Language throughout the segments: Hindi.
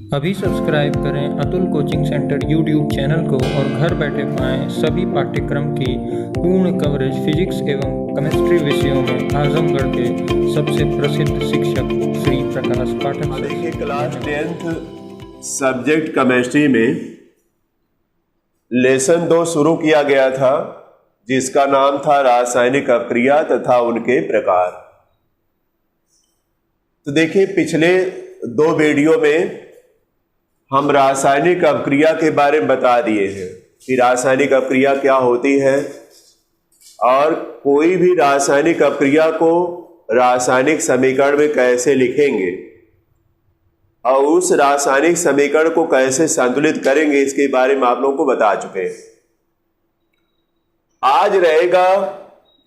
अभी सब्सक्राइब करें Atul coaching centre YouTube channel को और घर बैठे पाएं सभी पाठ्यक्रम की पूर्ण कवरेज फिजिक्स एवं केमिस्ट्री विषयों में आजमगढ़ के सबसे प्रसिद्ध शिक्षक श्री प्रकाश पाठक से। देखिए, क्लास 10th सब्जेक्ट केमिस्ट्री में लेसन 2 शुरू किया गया था, जिसका नाम था रासायनिक अपक्रिया तथा उनके प्रकार। तो देखिए, पिछले 2 वीडियो में हम रासायनिक अपक्रिया के बारे में बता दिए हैं कि रासायनिक अपक्रिया क्या होती है और कोई भी रासायनिक अपक्रिया को रासायनिक समीकरण में कैसे लिखेंगे और उस रासायनिक समीकरण को कैसे संतुलित करेंगे, इसके बारे में आप लोगों को बता चुके हैं। आज रहेगा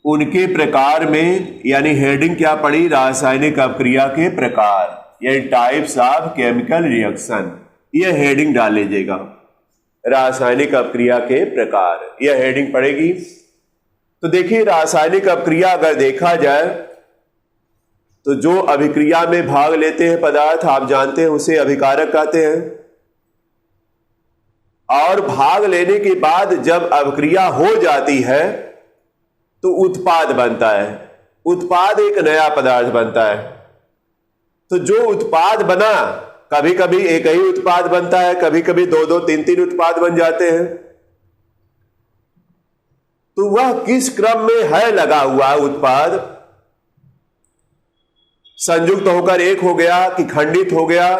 उनके प्रकार में, यानी हेडिंग क्या पड़ी, रासायनिक अपक्रिया के प्रकार, यानी टाइप्स ऑफ केमिकल रिएक्शन। यह हेडिंग डाल लीजिएगा, रासायनिक अपक्रिया के प्रकार, यह हेडिंग पड़ेगी। तो देखिए, रासायनिक अपक्रिया अगर देखा जाए तो जो अभिक्रिया में भाग लेते हैं पदार्थ, आप जानते हैं उसे अभिकारक कहते हैं। और भाग लेने के बाद जब अभिक्रिया हो जाती है तो उत्पाद बनता है। उत्पाद एक नया पदार्थ बनता है। तो जो उत्पाद बना, कभी कभी एक ही उत्पाद बनता है, कभी कभी 2-2, 3-3 उत्पाद बन जाते हैं। तो वह किस क्रम में है लगा हुआ है उत्पाद, संयुक्त होकर एक हो गया कि खंडित हो गया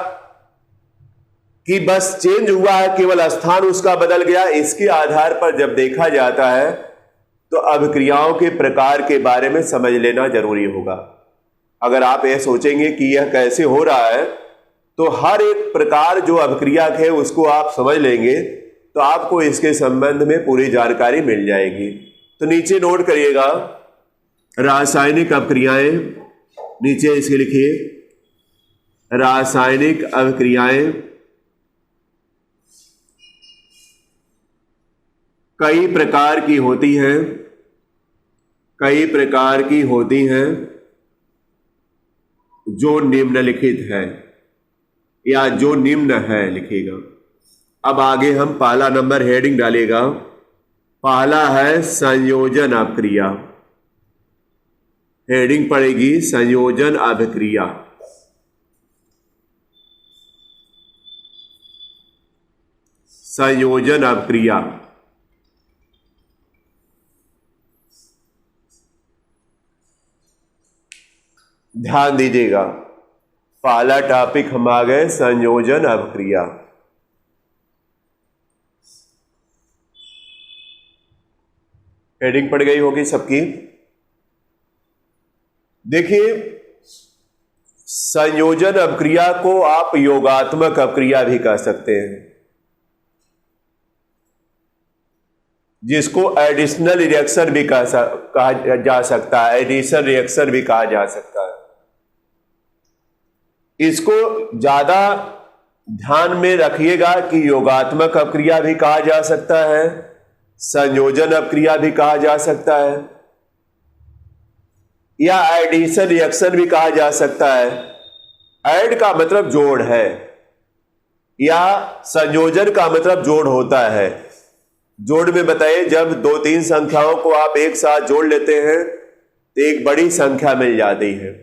कि बस चेंज हुआ है, केवल स्थान उसका बदल गया, इसके आधार पर जब देखा जाता है तो अभिक्रियाओं के प्रकार के बारे में समझ लेना जरूरी होगा। अगर आप यह सोचेंगे कि यह कैसे हो रहा है, तो हर एक प्रकार जो अभिक्रिया है उसको आप समझ लेंगे तो आपको इसके संबंध में पूरी जानकारी मिल जाएगी। तो नीचे नोट करिएगा, रासायनिक अपक्रियाएं, नीचे इसके लिखिए, रासायनिक अभिक्रियाएं कई प्रकार की होती हैं, कई प्रकार की होती हैं जो निम्नलिखित है, या जो निम्न है लिखिएगा। अब आगे हम पहला नंबर हेडिंग डालेगा, पहला है संयोजन अपक्रिया। हेडिंग पड़ेगी संयोजन अभिक्रिया। संयोजन अपक्रिया ध्यान दीजिएगा, पहला टॉपिक हम आ गए संयोजन अपक्रिया। हेडिंग पड़ गई होगी सबकी। देखिए, संयोजन अपक्रिया को आप योगात्मक अपक्रिया भी कह सकते हैं, जिसको एडिशनल रिएक्शन भी कहा जा सकता है, एडिशन रिएक्शन भी कहा जा सकता है। इसको ज्यादा ध्यान में रखिएगा कि योगात्मक अपक्रिया भी कहा जा सकता है, संयोजन अपक्रिया भी कहा जा सकता है, या एडिशन रिएक्शन भी कहा जा सकता है। ऐड का मतलब जोड़ है, या संयोजन का मतलब जोड़ होता है। जोड़ में बताइए, जब 2-3 संख्याओं को आप एक साथ जोड़ लेते हैं तो एक बड़ी संख्या मिल जाती है,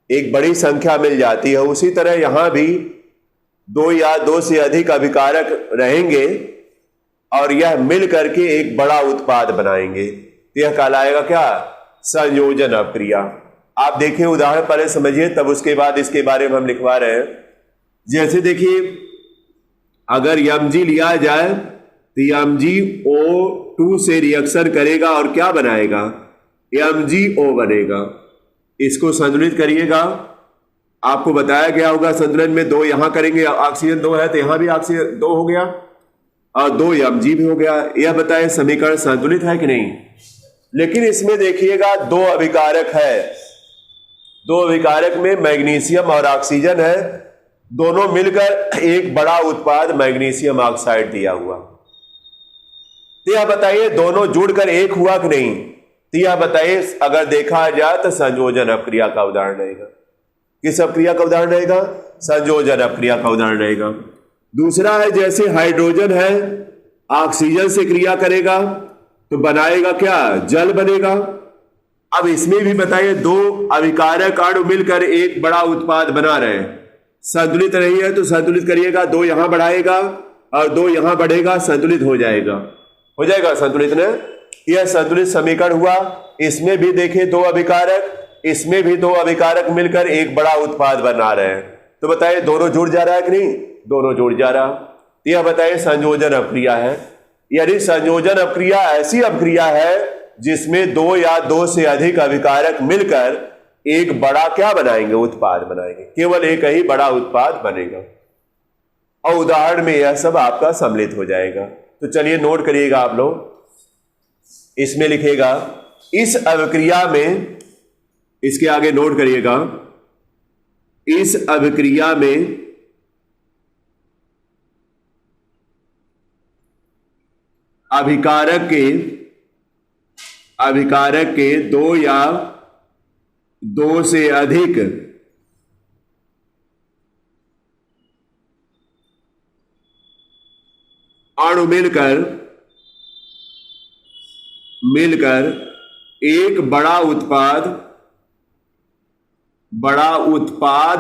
एक बड़ी संख्या मिल जाती है। उसी तरह यहां भी 2 या 2 से अधिक अभिकारक रहेंगे और यह मिल करके एक बड़ा उत्पाद बनाएंगे। यह कहलाएगा क्या, संयोजन अपक्रिया। आप देखिए, उदाहरण पहले समझिए, तब उसके बाद इसके बारे में हम लिखवा रहे हैं। जैसे देखिए, अगर Mg लिया जाए तो MgO2 से रिएक्शन करेगा और क्या बनाएगा, MgO बनेगा। इसको संतुलित करिएगा। आपको बताया गया होगा संतुलन में 2 यहां करेंगे, ऑक्सीजन 2 है तो यहां भी ऑक्सीजन 2 हो गया और 2 Mg भी हो गया। यह बताए समीकरण संतुलित है कि नहीं। लेकिन इसमें देखिएगा 2 अभिकारक है, 2 अभिकारक में मैग्नीशियम और ऑक्सीजन है, दोनों मिलकर एक बड़ा उत्पाद मैग्नीशियम ऑक्साइड दिया हुआ। तो यह बताइए दोनों जुड़कर एक हुआ कि नहीं। तो यह बताइए, अगर देखा जाए तो संयोजन अपक्रिया का उदाहरण रहेगा। किस अपक्रिया का उदाहरण रहेगा? संयोजन अपक्रिया का उदाहरण रहेगा। दूसरा है जैसे हाइड्रोजन है, ऑक्सीजन से क्रिया करेगा तो बनाएगा क्या? जल बनेगा। अब इसमें भी बताइए, दो अभिकारक अणु मिलकर एक बड़ा उत्पाद बना रहे हैं। संतुलित नहीं है तो संतुलित करिएगा, दो यहां बढ़ाएगा और दो यहां बढ़ेगा, संतुलित हो जाएगा। हो जाएगा संतुलित ने। यह संतुलित समीकरण हुआ। इसमें भी देखिए दो अभिकारक, इसमें भी दो अभिकारक मिलकर एक बड़ा उत्पाद बना रहे हैं। तो बताइए दोनों जुड़ जा रहा है कि नहीं? दोनों जुड़ जा रहा। यह बताइए संयोजन अपक्रिया है। यदि संयोजन अपक्रिया ऐसी अपक्रिया है जिसमें दो या दो से अधिक अभिकारक मिलकर एक बड़ा क्या बनाएंगे? उत्पाद बनाएंगे। केवल एक ही बड़ा उत्पाद बनेगा। और उदाहरण में यह सब आपका सम्मिलित हो जाएगा। तो चलिए नोट करिएगा आप लोग। इसमें लिखेगा इस अभिक्रिया में, इसके आगे नोट करिएगा, इस अभिक्रिया में अभिकारक के दो या दो से अधिक अणु मिलकर एक बड़ा उत्पाद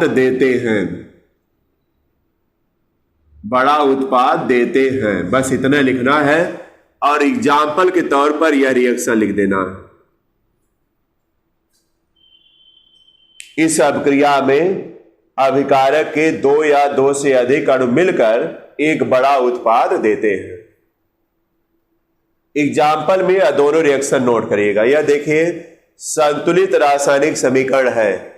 देते हैं। बड़ा उत्पाद देते हैं, बस इतना लिखना है और एग्जाम्पल के तौर पर यह रिएक्शन लिख देना है। इस अपक्रिया में अभिकारक के दो या दो से अधिक अणु मिलकर एक बड़ा उत्पाद देते हैं। एग्जाम्पल में यह दोनों रिएक्शन नोट करिएगा। यह देखिए संतुलित रासायनिक समीकरण है।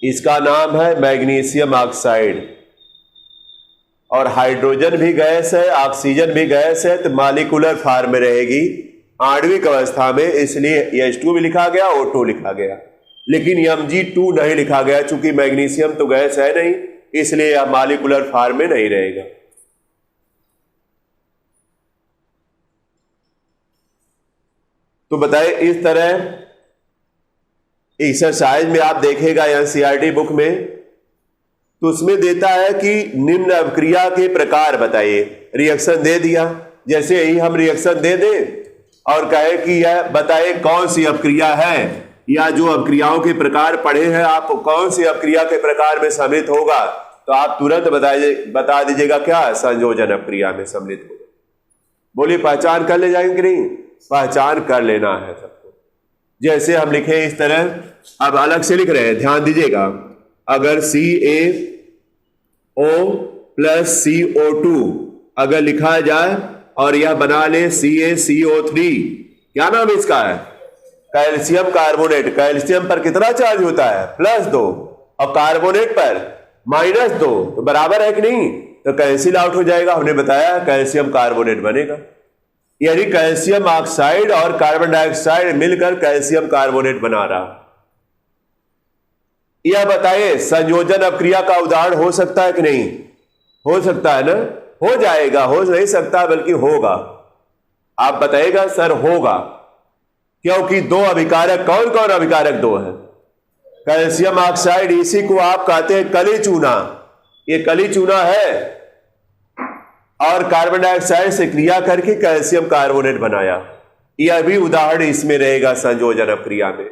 इसका नाम है मैग्नीशियम ऑक्साइड और हाइड्रोजन भी गैस है, ऑक्सीजन भी गैस है, तो मॉलिक्यूलर फॉर्म में रहेगी आणविक अवस्था में, इसलिए H2 भी लिखा गया, O2 लिखा गया, लेकिन Mg2 नहीं लिखा गया चूंकि मैग्नीशियम तो गैस है नहीं, इसलिए यह मॉलिक्यूलर फॉर्म में नहीं रहेगा। तो बताइए इस तरह एक्सरसाइज में आप देखेगा एनसीईआरटी बुक में, तो उसमें देता है कि निम्न अपक्रिया के प्रकार बताइए। रिएक्शन दे दिया, जैसे ही हम रिएक्शन दे दें और कहे कि यह बताइए कौन सी अपक्रिया है, या जो अपक्रियाओं के प्रकार पढ़े हैं आप कौन सी अपक्रिया के प्रकार में सम्मिलित होगा, तो आप तुरंत बता दीजिएगा क्या? संयोजन अपक्रिया में सम्मिलित होगा। बोलिए पहचान कर ले जाएंगे कि नहीं? पहचान कर लेना है सबको। जैसे हम लिखे इस तरह, अब अलग से लिख रहे हैं, ध्यान दीजिएगा। अगर CaO प्लस CO2 अगर लिखा जाए और यह बना ले CaCO3, क्या नाम इसका है? Calcium carbonate. कैल्शियम पर कितना चार्ज होता है? +2, और कार्बोनेट पर -2, तो बराबर है कि नहीं? तो कैंसिल आउट हो जाएगा। हमने बताया कैल्शियम कार्बोनेट बनेगा। यानी कैल्शियम ऑक्साइड और कार्बन डाइऑक्साइड मिलकर कैल्शियम कार्बोनेट बना रहा। यह बताइए संयोजन अपक्रिया का उदाहरण हो सकता है कि नहीं? हो सकता है ना? हो जाएगा, हो नहीं सकता बल्कि होगा। आप बताइएगा सर होगा, क्योंकि दो अभिकारक, कौन कौन अभिकारक दो है? कैल्शियम ऑक्साइड, इसी को आप कहते हैं कली चूना। ये कली चूना है और कार्बन डाइऑक्साइड से क्रिया करके कैल्शियम कार्बोनेट बनाया। यह भी उदाहरण इसमें रहेगा संयोजन अपक्रिया में।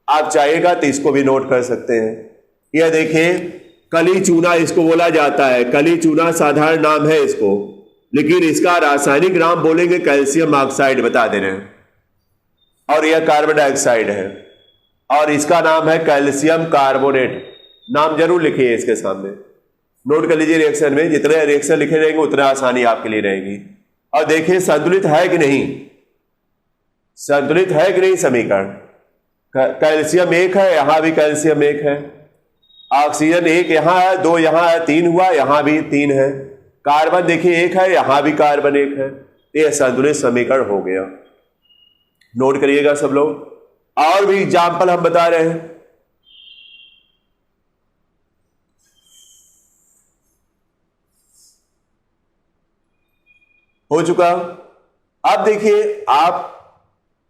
आप चाहेगा तो इसको भी नोट कर सकते हैं। यह देखिए कली चूना इसको बोला जाता है। कली चूना साधारण नाम है इसको, लेकिन इसका रासायनिक नाम बोलेंगे कैल्शियम ऑक्साइड, बता दे रहे हैं। और यह कार्बन डाइऑक्साइड है और इसका नाम है कैल्शियम कार्बोनेट। नाम जरूर लिखिए इसके सामने, नोट कर लीजिए। रिएक्शन में जितने रिएक्शन लिखे रहेंगे उतना आसानी आपके लिए रहेगी। और देखिए संतुलित है कि नहीं, संतुलित है कि नहीं समीकरण। कैल्शियम एक है, यहां भी कैल्शियम एक है। ऑक्सीजन एक यहां है, दो यहां है, 3 हुआ, यहां भी 3 है। कार्बन देखिए एक है, यहां भी कार्बन एक है। यह संतुलित समीकरण हो गया। नोट करिएगा सब लोग। और भी एग्जाम्पल हम बता रहे हैं। हो चुका। अब देखिए आप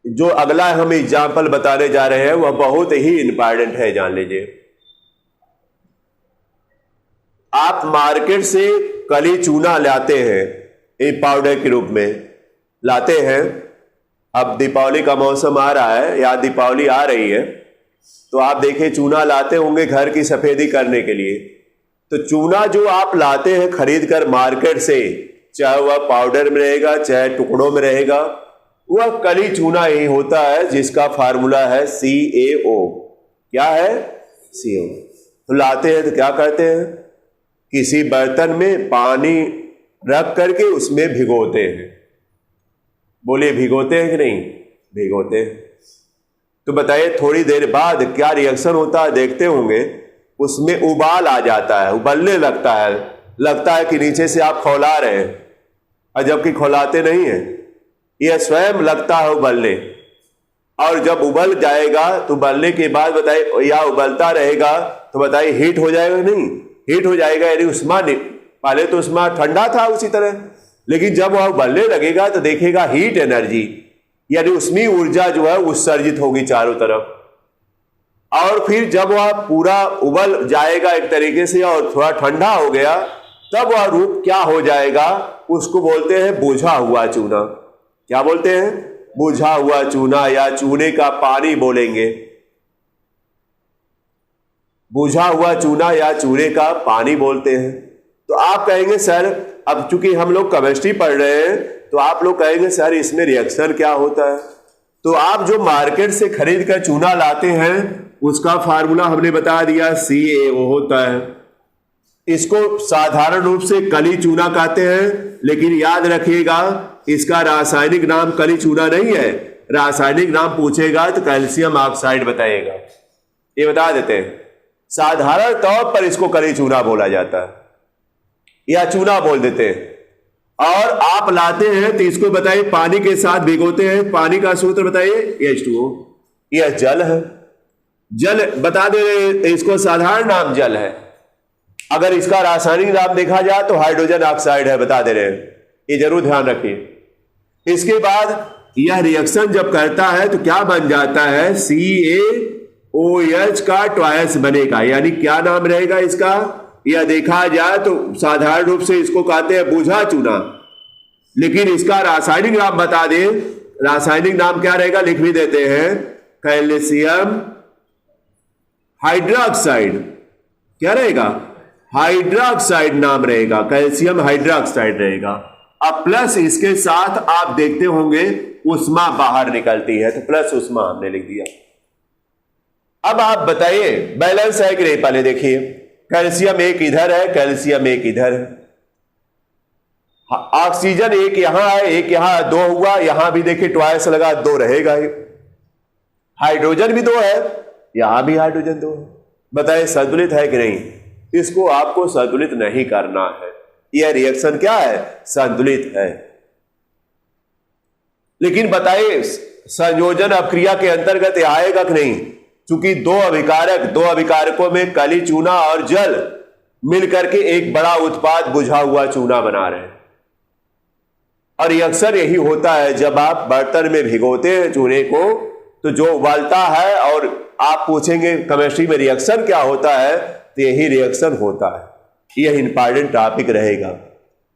जो अगला हम एग्जाम्पल बताने जा रहे हैं वह बहुत ही इंपॉर्टेंट है, जान लीजिए। आप मार्केट से कली चूना लाते हैं, एक पाउडर के रूप में लाते हैं। अब दीपावली का मौसम आ रहा है या दीपावली आ रही है, तो आप देखिए चूना लाते होंगे घर की सफेदी करने के लिए। तो चूना जो आप लाते हैं खरीद कर मार्केट से, चाहे वह पाउडर में रहेगा चाहे टुकड़ों में रहेगा, वह कली चूना ही होता है जिसका फार्मूला है CaO। क्या है? CO। तो लाते हैं तो क्या करते हैं, किसी बर्तन में पानी रख करके उसमें भिगोते हैं। बोलिए भिगोते हैं कि नहीं? भिगोते हैं। तो बताइए थोड़ी देर बाद क्या रिएक्शन होता है, देखते होंगे उसमें उबाल आ जाता है, उबलने लगता है कि नीचे से आप खौला रहे हैं, और जबकि खौलाते नहीं है, यह स्वयं लगता है उबलने। और जब उबल जाएगा तो उबलने के बाद बताइए, या उबलता रहेगा तो बताइए हीट हो जाएगा? नहीं, हीट हो जाएगा, यानी उष्मा, पहले तो उष्मा ठंडा था उसी तरह, लेकिन जब वह उबलने लगेगा तो देखेगा हीट एनर्जी, यानी उसमें ऊर्जा जो है उत्सर्जित होगी चारों तरफ। और फिर जब वह पूरा उबल जाएगा एक तरीके से और थोड़ा ठंडा हो गया, तब वह रूप क्या हो जाएगा, उसको बोलते हैं बुझा हुआ चूना। क्या बोलते हैं? बुझा हुआ चूना, या चूने का पानी बोलेंगे। बुझा हुआ चूना या चूने का पानी बोलते हैं। तो आप कहेंगे सर, अब चूंकि हम लोग केमिस्ट्री पढ़ रहे हैं तो आप लोग कहेंगे सर इसमें रिएक्शन क्या होता है। तो आप जो मार्केट से खरीद कर चूना लाते हैं उसका फार्मूला हमने बता दिया, CaO होता है। इसको साधारण रूप से कली चूना कहते हैं, लेकिन याद रखिएगा इसका रासायनिक नाम कली चूना नहीं है। रासायनिक नाम पूछेगा तो कैल्शियम ऑक्साइड बताइएगा, ये बता देते हैं। साधारण तौर पर इसको कली चूना बोला जाता है या चूना बोल देते हैं। और आप लाते हैं तो इसको बताइए पानी के साथ भिगोते हैं। पानी का सूत्र बताइए H2O। यह जल है, जल बता दे रहे, इसको साधारण नाम जल है। अगर इसका रासायनिक नाम देखा जाए तो हाइड्रोजन ऑक्साइड है, बता दे रहे हैं, ये जरूर ध्यान रखिए। इसके बाद यह रिएक्शन जब करता है तो क्या बन जाता है, CaOH का ट्वाइस बनेगा। यानी क्या नाम रहेगा इसका, यह देखा जाए तो साधारण रूप से इसको कहते हैं बुझा चूना, लेकिन इसका रासायनिक नाम बता दें। रासायनिक नाम क्या रहेगा, लिख भी देते हैं, कैल्शियम हाइड्रोक्साइड। क्या रहेगा, हाइड्रोक्साइड नाम रहेगा, कैल्शियम हाइड्रोक्साइड रहेगा। अब प्लस इसके साथ आप देखते होंगे उष्मा बाहर निकलती है, तो प्लस उष्मा हमने लिख दिया। अब आप बताइए बैलेंस है कि नहीं, पहले देखिए कैल्शियम एक इधर है, कैल्शियम एक इधर है, ऑक्सीजन एक यहां है, एक यहां, दो हुआ, यहां भी देखिए ट्वाइस लगा, दो रहेगा ही। हाइड्रोजन भी दो है, यहां भी हाइड्रोजन दो है। बताइए संतुलित है कि नहीं? इसको आपको संतुलित नहीं करना है। यह रिएक्शन क्या है, संतुलित है। लेकिन बताइए संयोजन अपक्रिया के अंतर्गत आएगा कि नहीं? चूंकि दो अभिकारकों में कली चूना और जल मिलकर के एक बड़ा उत्पाद बुझा हुआ चूना बना रहे हैं। और ये अक्सर यही होता है जब आप बर्तन में भिगोते हैं चूने को, तो जो उबालता है, और आप पूछेंगे केमिस्ट्री में रिएक्शन क्या होता है, तो यही रिएक्शन होता है। यह इंपॉर्टेंट टॉपिक रहेगा।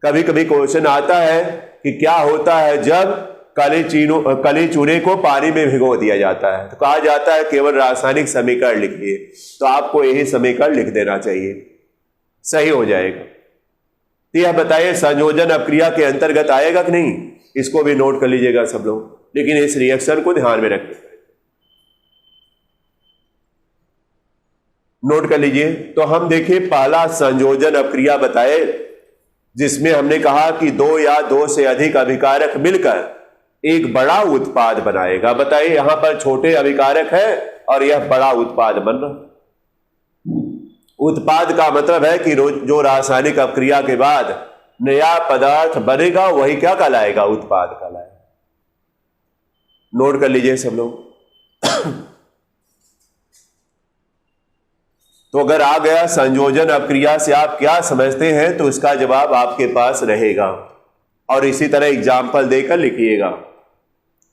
कभी कभी क्वेश्चन आता है कि क्या होता है जब कली चूने को पानी में भिगो दिया जाता है, तो कहा जाता है केवल रासायनिक समीकरण लिखिए। तो आपको यही समीकरण लिख देना चाहिए, सही हो जाएगा। तो यह बताइए संयोजन अपक्रिया के अंतर्गत आएगा कि नहीं, इसको भी नोट कर लीजिएगा सब लोग, लेकिन इस रिएक्शन को ध्यान में रखिए, नोट कर लीजिए। तो हम देखिए पहला संयोजन अपक्रिया बताए, जिसमें हमने कहा कि दो या दो से अधिक अभिकारक मिलकर एक बड़ा उत्पाद बनाएगा। बताइए यहां पर छोटे अभिकारक है और यह बड़ा उत्पाद बन रहा। उत्पाद का मतलब है कि जो रासायनिक अपक्रिया के बाद नया पदार्थ बनेगा वही क्या कहलाएगा, उत्पाद कहलाएगा। नोट कर लीजिए सब लोग। तो अगर आ गया संयोजन अपक्रिया से आप क्या समझते हैं, तो इसका जवाब आपके पास रहेगा। और इसी तरह एग्जाम्पल देकर लिखिएगा।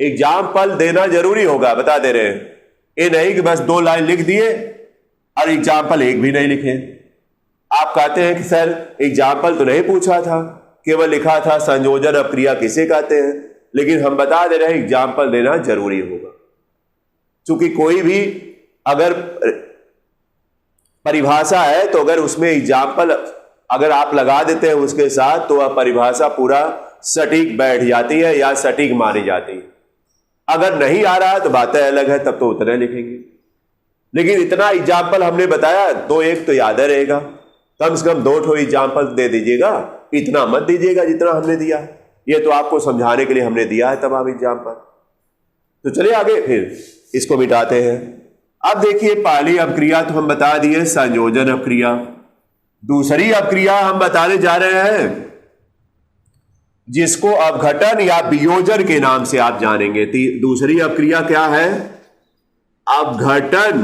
एग्जाम्पल देना जरूरी होगा, बता दे रहे हैं। ये नहीं कि बस 2 लाइन लिख दिए और एग्जाम्पल एक भी नहीं लिखे। आप कहते हैं कि सर एग्जाम्पल तो नहीं पूछा था, केवल लिखा था संयोजन अपक्रिया किसे कहते हैं, लेकिन हम बता दे रहे हैं एग्जाम्पल देना जरूरी होगा। क्योंकि कोई भी अगर परिभाषा है तो अगर उसमें एग्जाम्पल अगर आप लगा देते हैं उसके साथ तो वह परिभाषा पूरा सटीक बैठ जाती है या सटीक मानी जाती है। अगर नहीं आ रहा है तो बातें अलग है, तब तो उतने लिखेंगे। लेकिन इतना एग्जाम्पल हमने बताया, 2-1 तो याद रहेगा, कम से कम 2 ठो एग्जाम्पल दे दीजिएगा, इतना मत दीजिएगा जितना हमने दिया। ये तो आपको समझाने के लिए हमने दिया है तमाम एग्जाम्पल। तो चलिए आगे फिर इसको मिटाते हैं। अब देखिए पहली अपक्रिया तो हम बता दिए संयोजन अपक्रिया। दूसरी अपक्रिया हम बताने जा रहे हैं जिसको अपघटन या वियोजन के नाम से आप जानेंगे। दूसरी अपक्रिया क्या है? अपघटन।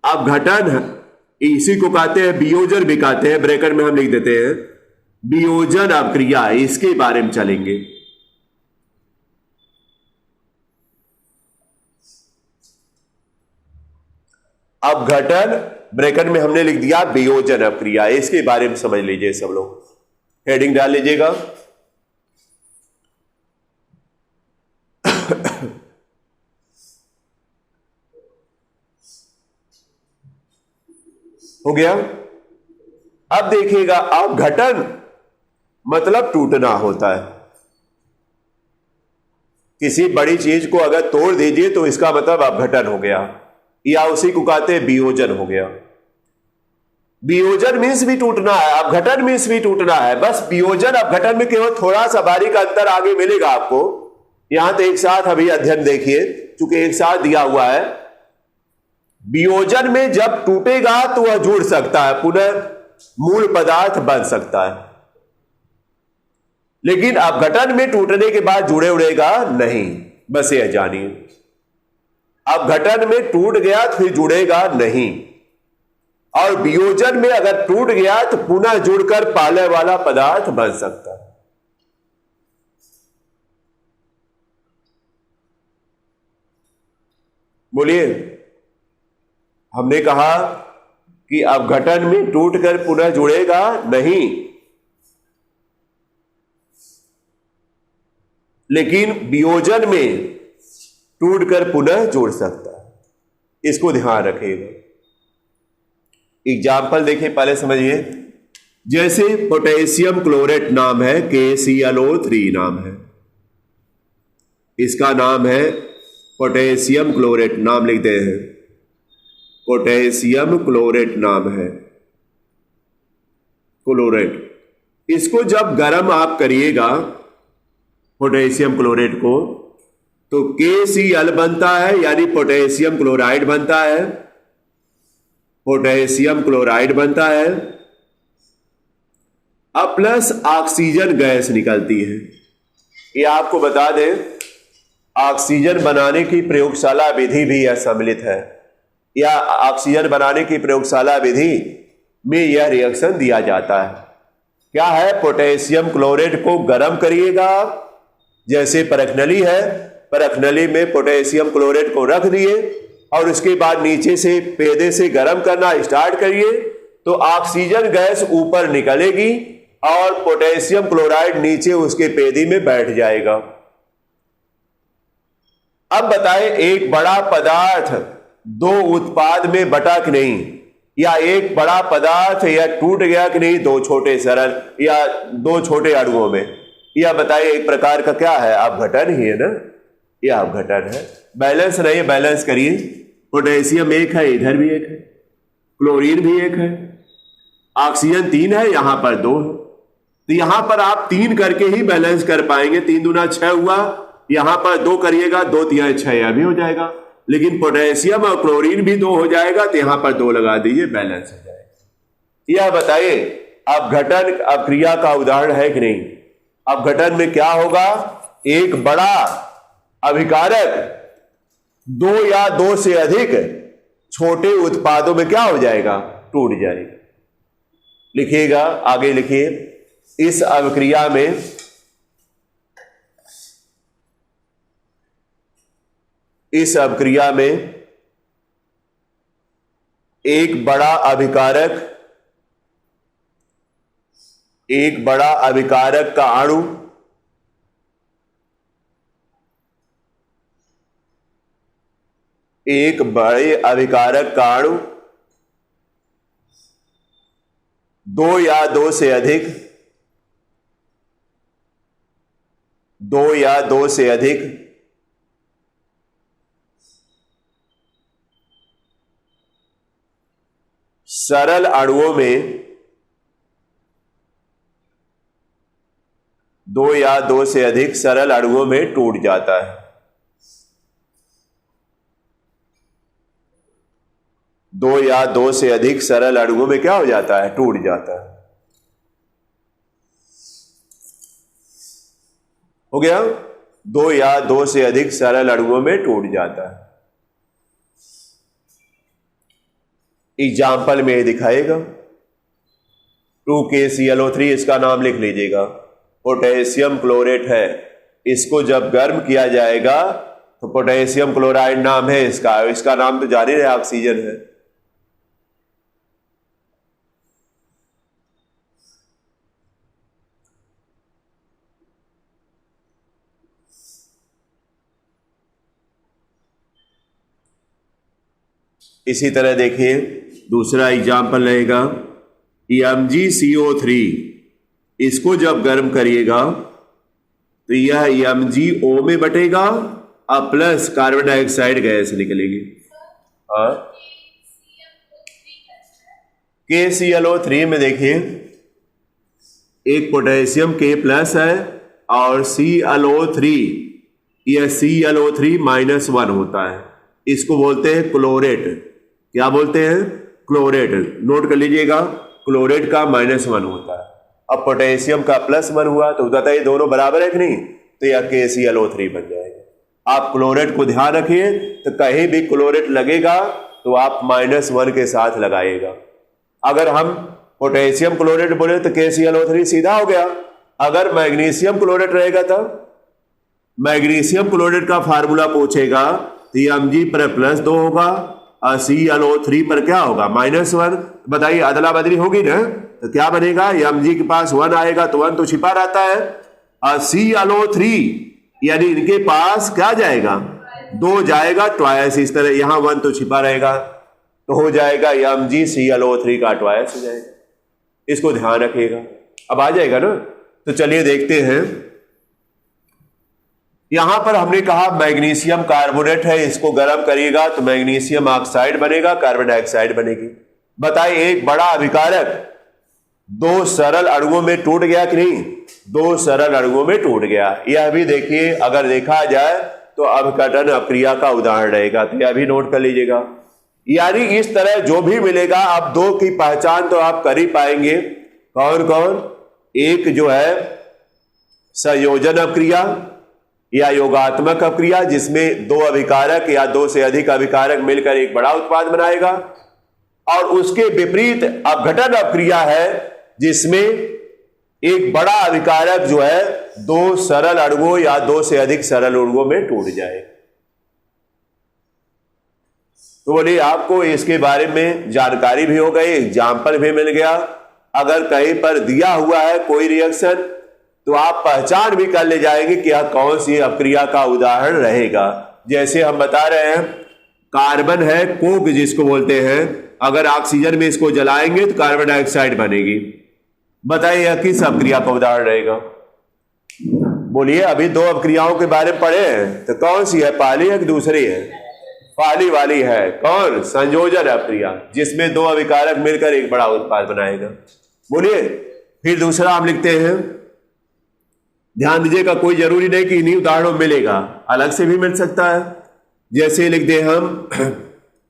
अपघटन इसी को कहते हैं, वियोजन भी कहते हैं, ब्रैकेट में हम लिख देते हैं वियोजन अपक्रिया। इसके बारे में चलेंगे। अपघटन ब्रैकेट में हमने लिख दिया वियोजन अपक्रिया। इसके बारे में समझ लीजिए सब लोग, हेडिंग डाल लीजिएगा। हो गया। अब देखिएगा अपघटन मतलब टूटना होता है। किसी बड़ी चीज को अगर तोड़ दीजिए तो इसका मतलब अपघटन हो गया, या उसी को कहते हैं वियोजन हो गया। वियोजन मीन्स भी टूटना है, अपघटन मीन्स भी टूटना है। बस वियोजन अपघटन में केवल थोड़ा सा बारीक अंतर आगे मिलेगा आपको। यहां तो एक साथ अभी अध्ययन देखिए, चूंकि एक साथ दिया हुआ है। वियोजन में जब टूटेगा तो वह जुड़ सकता है, पुनः मूल पदार्थ बन सकता है। लेकिन अपघटन में टूटने के बाद जुड़े उड़ेगा नहीं, बस यह जानिए। अपघटन में टूट गया तो फिर जुड़ेगा नहीं, और वियोजन में अगर टूट गया तो पुनः जुड़कर पहले वाला पदार्थ बन सकता है। बोलिए, हमने कहा कि अपघटन में टूटकर पुनः जुड़ेगा नहीं, लेकिन वियोजन में टूटकर पुनः जोड़ सकता है। इसको ध्यान रखिएगा। एग्जाम्पल देखिए, पहले समझिए। जैसे पोटेशियम क्लोरेट नाम है, KClO3 नाम है, इसका नाम है पोटेशियम क्लोरेट, नाम लिखते हैं पोटेशियम क्लोरेट नाम है, क्लोरेट। इसको जब गर्म आप करिएगा पोटेशियम क्लोरेट को, तो KCl बनता है, यानी पोटेशियम क्लोराइड बनता है। पोटेशियम क्लोराइड बनता है, अब प्लस ऑक्सीजन गैस निकलती है। ये आपको बता दें, ऑक्सीजन बनाने की प्रयोगशाला विधि भी यह सम्मिलित है, या ऑक्सीजन बनाने की प्रयोगशाला विधि में यह रिएक्शन दिया जाता है। क्या है? पोटेशियम क्लोरेट को गर्म करिएगा, जैसे परखनली है, परखनली में पोटेशियम क्लोरेट को रख दिए और उसके बाद नीचे से पेदे से गर्म करना स्टार्ट करिए, तो ऑक्सीजन गैस ऊपर निकलेगी और पोटेशियम क्लोराइड नीचे उसके पेदी में बैठ जाएगा। अब बताएं, एक बड़ा पदार्थ 2 उत्पाद में बटा कि नहीं, या एक बड़ा पदार्थ या टूट गया कि नहीं 2 छोटे सरल या 2 छोटे अणुओं में, यह बताइए एक प्रकार का क्या है? अपघटन ही है ना, यह अपघटन है। बैलेंस नहीं, बैलेंस करिए। पोटेशियम 1 है, इधर भी 1 है, क्लोरीन भी 1 है, ऑक्सीजन 3 है, यहां पर 2 है। तो यहां पर आप 3 करके ही बैलेंस कर पाएंगे। 3 दूना 6 हुआ, यहां पर 2 करिएगा, 2 तिहाई 6, यह भी हो जाएगा। लेकिन पोटेशियम और क्लोरीन भी 2 हो जाएगा, तो यहां पर 2 लगा दीजिए, बैलेंस हो जाएगा। यह बताइए अपघटन अपक्रिया का उदाहरण है कि नहीं? अपघटन में क्या होगा? एक बड़ा अभिकारक 2 या 2 से अधिक छोटे उत्पादों में क्या हो जाएगा? टूट जाएगा। लिखिएगा, आगे लिखिए। इस अभिक्रिया में इस अभिक्रिया में एक बड़ा अभिकारक का अणु एक बड़े अभिकारक का अणु दो या दो से अधिक सरल अणुओं में टूट जाता है। दो या दो से अधिक सरल अणुओं में क्या हो जाता है? टूट जाता है। हो गया? दो या दो से अधिक सरल अणुओं में टूट जाता है। एग्जाम्पल में दिखाएगा 2KClO3, इसका नाम लिख लीजिएगा। पोटेशियम क्लोरेट है, इसको जब गर्म किया जाएगा तो पोटेशियम क्लोराइड नाम है इसका नाम तो जारी है, ऑक्सीजन है। इसी तरह देखिए दूसरा एग्जाम्पल रहेगा MgCO3, इसको जब गर्म करिएगा तो यह MgO में बटेगा और प्लस कार्बन डाइऑक्साइड गैस निकलेगी। KClO3 में देखिए एक पोटेशियम K प्लस है और ClO3, यह ClO3-1 होता है। इसको बोलते हैं क्लोरेट। क्या बोलते हैं? क्लोरेट। नोट कर लीजिएगा, क्लोरेट का -1 होता है। अब पोटेशियम का +1 हुआ तो बताइए दोनों बराबर है कि नहीं? तो यह KClO3 बन जाएगा। आप क्लोरेट को ध्यान रखिए, तो कहीं भी क्लोरेट लगेगा तो आप -1 के साथ लगाइएगा। अगर हम पोटेशियम क्लोरेट बोले तो KClO3 सीधा हो गया। अगर मैग्नीशियम क्लोरेट रहेगा तब मैग्नीशियम क्लोरेट का फार्मूला पूछेगा तो Mg पर +2 होगा और ClO3 पर क्या होगा? -1। बताइए अदला बदली होगी ना, तो क्या बनेगा? Mg के पास 1 आएगा तो 1 तो छिपा रहता है और ClO3 यानी इनके पास क्या जाएगा? 2 जाएगा ट्वाइस। इस तरह यहां 1 तो छिपा रहेगा तो हो जाएगा MgClO3 का ट्वाइस हो जाएगा। इसको ध्यान रखिएगा। अब आ जाएगा ना? तो चलिए देखते हैं। यहां पर हमने कहा मैग्नीशियम कार्बोनेट है, इसको गर्म करिएगा तो मैग्नीशियम ऑक्साइड बनेगा, कार्बन डाइऑक्साइड बनेगी। बताइए एक बड़ा अभिकारक 2 सरल अणुओं में टूट गया कि नहीं? 2 सरल अणुओं में टूट गया। यह भी देखिए, अगर देखा जाए तो अभिकटन अभिक्रिया का उदाहरण रहेगा, तो यह भी नोट कर लीजिएगा। यानी इस तरह जो भी मिलेगा आप 2 की पहचान तो आप कर ही पाएंगे। कौन कौन? एक जो है संयोजन अभिक्रिया या योगात्मक अभिक्रिया, जिसमें 2 अभिकारक या 2 से अधिक अभिकारक मिलकर एक बड़ा उत्पाद बनाएगा, और उसके विपरीत अपघटन अभिक्रिया है जिसमें एक बड़ा अभिकारक जो है 2 सरल अणुओं या 2 से अधिक सरल अणुओं में टूट जाए। तो बोलिए आपको इसके बारे में जानकारी भी हो गई, एग्जाम्पल भी मिल गया। अगर कहीं पर दिया हुआ है कोई रिएक्शन तो आप पहचान भी कर ले जाएंगे कि यह कौन सी अभिक्रिया का उदाहरण रहेगा। जैसे हम बता रहे हैं कार्बन है कोक जिसको बोलते हैं, अगर ऑक्सीजन में इसको जलाएंगे तो कार्बन डाइऑक्साइड बनेगी। बताइए यह किस अभिक्रिया का उदाहरण रहेगा? बोलिए अभी 2 अभिक्रियाओं के बारे में पढ़े हैं, तो कौन सी है? पहली है कि दूसरी है? पहली वाली है। कौन? संयोजन अभिक्रिया, जिसमें 2 अभिकारक मिलकर एक बड़ा उत्पाद बनाएगा। बोलिए फिर दूसरा हम लिखते हैं, ध्यान दीजिएगा कोई जरूरी नहीं कि इन्हीं उदाहरणों में मिलेगा, अलग से भी मिल सकता है। जैसे लिख दे हम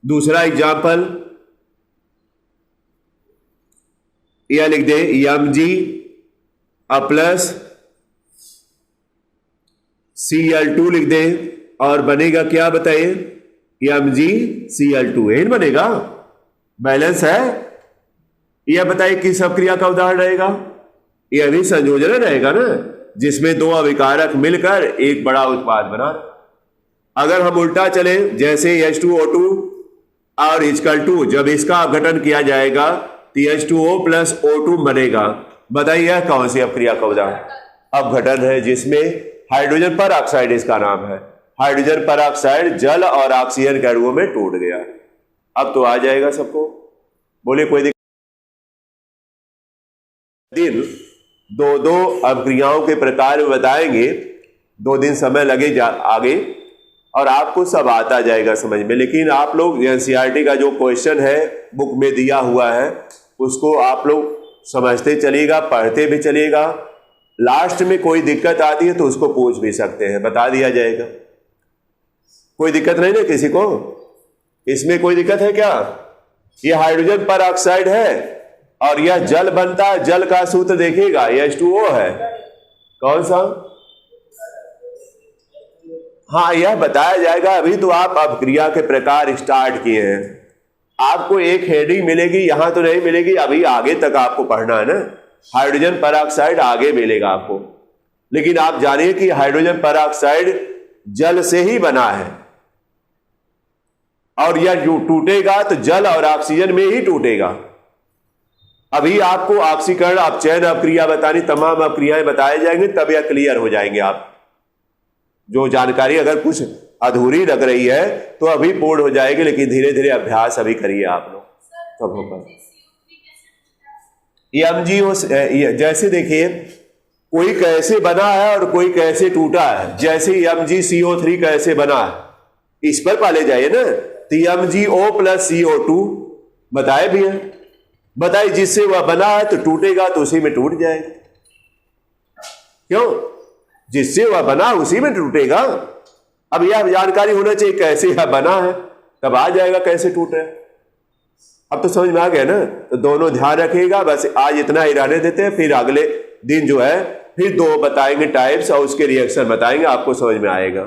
दूसरा एग्जाम्पल, यह लिख दे Mg प्लस Cl2 लिख दे, और बनेगा क्या बताइए? MgCl2 यही बनेगा। बैलेंस है। यह बताइए किस अभिक्रिया का उदाहरण रहेगा? यह भी संयोजन रहेगा ना, जिसमें 2 अभिकारक मिलकर एक बड़ा उत्पाद बना। अगर हम उल्टा चले, जैसे H2O2 और इक्वल जब इसका अपघटन किया जाएगा तो H2O प्लस O2 बनेगा। बताइए यह कौन सी अपक्रिया का उदाहरण अपघटन है, जिसमें हाइड्रोजन पर ऑक्साइड इसका नाम है। हाइड्रोजन पर ऑक्साइड जल और ऑक्सीजन के अणुओं में टूट गया। अब तो आ जाएगा सबको, बोले कोई दिक्कत। दिन दो अपक्रियाओं के प्रकार बताएंगे, 2 दिन समय लगे आगे, और आपको सब आता जाएगा समझ में। लेकिन आप लोग एनसीईआरटी का जो क्वेश्चन है बुक में दिया हुआ है उसको आप लोग समझते चलिएगा, पढ़ते भी चलिएगा। लास्ट में कोई दिक्कत आती है तो उसको पूछ भी सकते हैं, बता दिया जाएगा। कोई दिक्कत नहीं ना किसी को? इसमें कोई दिक्कत है क्या? ये हाइड्रोजन पर ऑक्साइड है और यह जल बनता है। जल का सूत्र देखिएगा, यह H2O है। कौन सा? हाँ, यह बताया जाएगा। अभी तो आप अपक्रिया के प्रकार स्टार्ट किए हैं, आपको एक हेडिंग मिलेगी, यहां तो नहीं मिलेगी, अभी आगे तक आपको पढ़ना है ना। हाइड्रोजन परऑक्साइड आगे मिलेगा आपको, लेकिन आप जानिए कि हाइड्रोजन परऑक्साइड जल से ही बना है और यह टूटेगा तो जल और ऑक्सीजन में ही टूटेगा। अभी आपको ऑक्सीकरण, अपचयन अपक्रिया बतानी, तमाम अपक्रियाएं बताए जाएंगे, तब यह क्लियर हो जाएंगे। आप जो जानकारी अगर कुछ अधूरी लग रही है तो अभी पूर्ण हो जाएगी, लेकिन धीरे धीरे अभ्यास अभी करिए आप लोग, तब होगा। MgO जैसे देखिए, कोई कैसे बना है और कोई कैसे टूटा है। जैसे MgCO3 कैसे बना है, इस पर पाले जाइए ना। तो MgO प्लस CO2 बताए भी है, बताइए जिससे वह बना है तो टूटेगा तो उसी में टूट जाएगा। क्यों? जिससे वह बना उसी में टूटेगा। अब यह जानकारी होना चाहिए कैसे यह बना है, तब आ जाएगा कैसे टूट रहा है। अब तो समझ में आ गया ना? तो दोनों ध्यान रखिएगा। बस आज इतना ही रहने देते हैं, फिर अगले दिन जो है फिर 2 बताएंगे टाइप्स और उसके रिएक्शन बताएंगे, आपको समझ में आएगा।